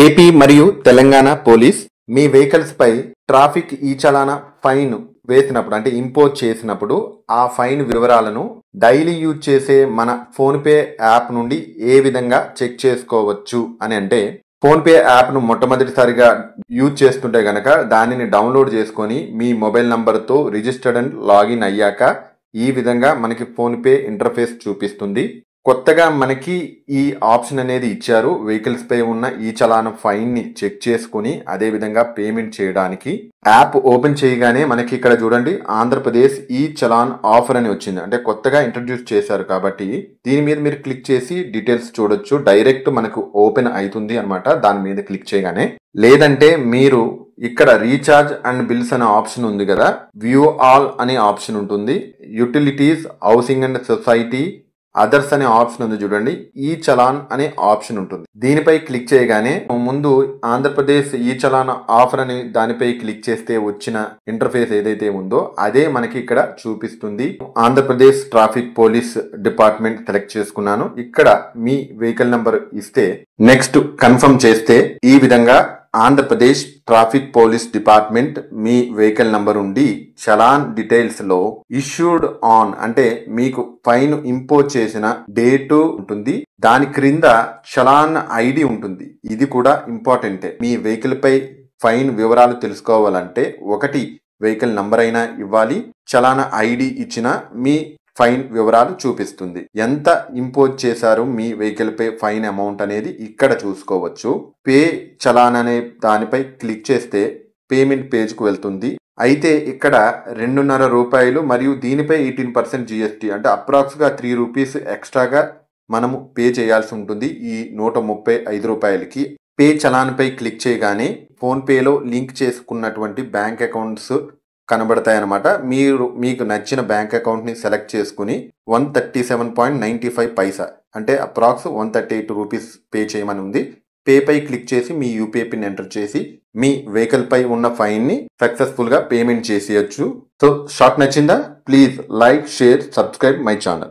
AP మరియు Telangana police మీ vehicles పై traffic ఈ చలానా fine వేసినప్పుడు అంటే ఇంపోజ్ చేసినప్పుడు ఆ ఫైన్ వివరాలను డైలీ యూజ్ చేసే మన ఫోన్ పే యాప్ నుండి ఏ విధంగా చెక్ చేసుకోవచ్చు అని అంటే ఫోన్ పే యాప్ ను మొట్టమొదటిసారిగా యూజ్ చేస్తుంటే గనక దానిని డౌన్లోడ్ చేసుకొని మీ మొబైల్ నంబర్తో రిజిస్టర్డ్ అండ్ లాగిన్ అయ్యాక ఈ విధంగా మనకి ఫోన్ పే ఇంటర్ఫేస్ చూపిస్తుంది. కొత్తగా మనకి ఈ ఆప్షన్ అనేది ఇచ్చారు. వెహికల్స్ పై ఉన్న ఈ చలానా ఫైన్ ని చెక్ చేసుకుని అదే విధంగా పేమెంట్ చేయడానికి యాప్ ఓపెన్ చేయగానే మనకి ఇక్కడ చూడండి ఆంధ్రప్రదేశ్ ఈ చలాన్ ఆఫర్ అని వచ్చింది. అంటే కొత్తగా ఇంట్రడ్యూస్ చేశారు కాబట్టి దీని మీద మీరు క్లిక్ చేసి డీటెయిల్స్ చూడొచ్చు. డైరెక్ట్ మనకు ఓపెన్ అవుతుంది అనమాట దాని మీద క్లిక్ చేయగానే. లేదంటే మీరు ఇక్కడ రీఛార్జ్ అండ్ బిల్స్ అనే ఆప్షన్ ఉంది కదా, వ్యూ ఆల్ అనే ఆప్షన్ ఉంటుంది. Utilities, housing and society, others అనే ఆప్షన్ ఉంది చూడండి, ఈ చలాన్ అనే ఆప్షన్ ఉంటుంది. దీనిపై క్లిక్ చేయగానే ముందు ఆంధ్రప్రదేశ్ ఈ చలాన్ ఆఫర్ అని దానిపై క్లిక్ చేస్తే వచ్చిన ఇంటర్ఫేస్ ఏదైతే ఉందో అదే మనకి ఇక్కడ చూపిస్తుంది. Andhra Pradesh traffic police department select చేసుకున్నాను. ఇక్కడ మీ వెహికల్ నంబర్ ఇస్తే నెక్స్ట్ కన్ఫర్మ్ చేస్తే ఈ విధంగా ఆంధ్రప్రదేశ్ ట్రాఫిక్ పోలీస్ డిపార్ట్మెంట్ మీ వెహికల్ నంబర్ ఉండి చలాన్ డీటెయిల్స్ లో ఇష్యూడ్ ఆన్ అంటే మీకు ఫైన్ ఇంపోజ్ చేసిన డేటు ఉంటుంది. దాని క్రింద చలాన్ ఐడి ఉంటుంది. ఇది కూడా ఇంపార్టెంటే. మీ వెహికల్ పై ఫైన్ వివరాలు తెలుసుకోవాలంటే ఒకటి వెహికల్ నంబర్ అయినా ఇవ్వాలి, చలాన్ ఐడి ఇచ్చిన మీ ఫైన్ వివరాలు చూపిస్తుంది. ఎంత ఇంపోజ్ చేశారు మీ వెహికల్ పై ఫైన్ అమౌంట్ అనేది ఇక్కడ చూసుకోవచ్చు. పే చలాన్ అనే దానిపై క్లిక్ చేస్తే పేమెంట్ పేజ్ కు వెళ్తుంది. అయితే ఇక్కడ 2.5 రూపాయలు మరియు దీనిపై 18% GST అంటే అప్రాక్స్ గా 3 రూపీస్ ఎక్స్ట్రాగా మనము పే చేయాల్సి ఉంటుంది ఈ 135 రూపాయలకి. పే చలాన్ పై క్లిక్ చేయగానే ఫోన్ పేలో లింక్ చేసుకున్నటువంటి బ్యాంక్ అకౌంట్స్ కనబడతాయి అన్నమాట. మీరు మీకు నచ్చిన బ్యాంక్ అకౌంట్ ని సెలెక్ట్ చేసుకుని 137.95 పైసా అంటే అప్రాక్స్ 138 రూపీస్ పే చేయమని ఉంది. పే పై క్లిక్ చేసి మీ యూపీఐ పిన్ ఎంటర్ చేసి మీ వెహికల్ పై ఉన్న ఫైన్ ని సక్సెస్ఫుల్ గా పేమెంట్ చేసేయచ్చు. సో షార్ట్ నచ్చిందా? Please like, share, subscribe my channel.